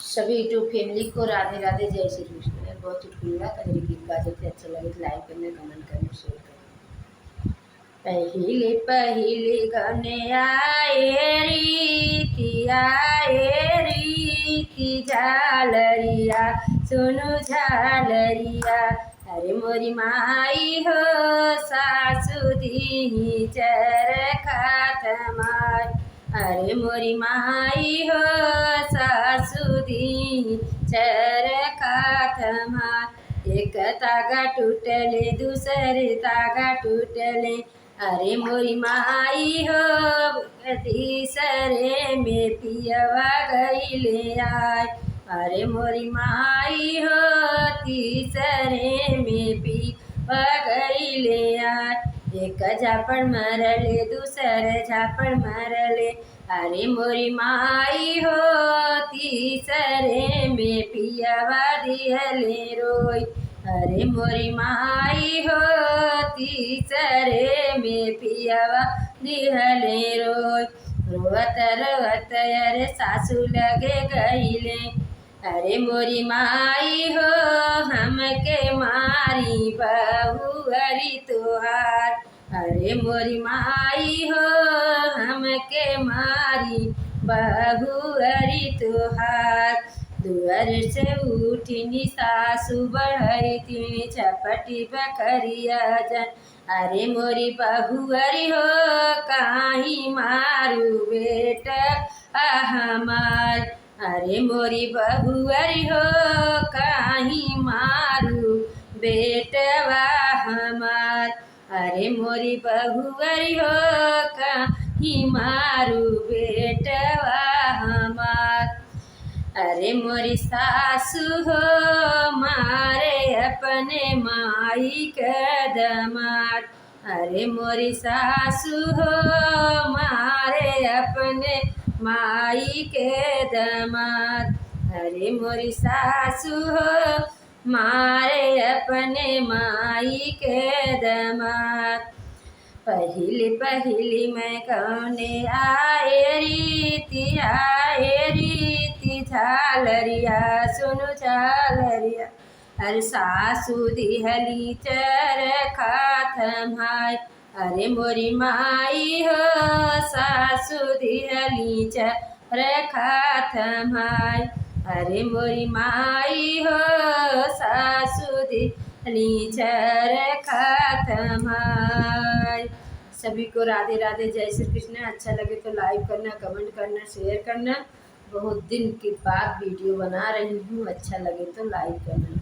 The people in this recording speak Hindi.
सभी यूट्यूब फैमिली को राधे राधे, जय श्री कृष्ण। बहुत चुटकुला कजरी गीत बाजे थे, अच्छे लगे तो लाइक करना, कमेंट करना, शेयर करना। पहले पहले गने आए रीति झालरिया, सुनु झालरिया। अरे मोरी माई हो सासु दी चरखा थमाय। अरे मोरी माई हो सासु दी चरखा थमाय। एक तागा टूटले दूसरे तागा टूटले। अरे मोरी माई हो तीसरे में पियवा गईले आय। अरे मोरी माई हो तीसरे में पियवा गईले आय। एक झापड़ मरले दूसरे झापड़ मरले। अरे मोरी माई हो तीसरे में पियवा दिहले रोई। अरे मोरी माई हो तीसरे में पियवा दिहले रोई। रोवत रोवत अरे सासू लगे गईले। अरे मोरी माई हो हमके मारी बहुअरी तुहार। अरे मोरी माई हो हमके मारी बहुअरी तुहार। दुआर से उठनी सासू बढ़ई तिनी छपटी बखरिया जन। अरे मोरी बहुअरी हो काही मारू बेटा हमार। अरे मोरी बहुअरी हो काही मारू बेटवा हमार। अरे मोरी बहुअरी हो काही मारू बेटवा हमार। अरे मोरी सासू हो मारे अपने माई के दमाद। अरे मोरी सासू हो मारे अपने माई के दमाद। अरे मोरी सासू हो मारे अपने माई के दमाद। पहली पहली मैं कौने आए रीति झालरिया, सुनु झालरिया। अरे सासू दिहली चरखा थमाय। अरे मोरी माई हो सासू दिहली चरखा थमाय। अरे मोरी माई हो सासू दिहली चरखा थमाय। सभी को राधे राधे, जय श्री कृष्ण। अच्छा लगे तो लाइक करना, कमेंट करना, शेयर करना। बहुत दिन के बाद वीडियो बना रही हूँ, अच्छा लगे तो लाइक करना।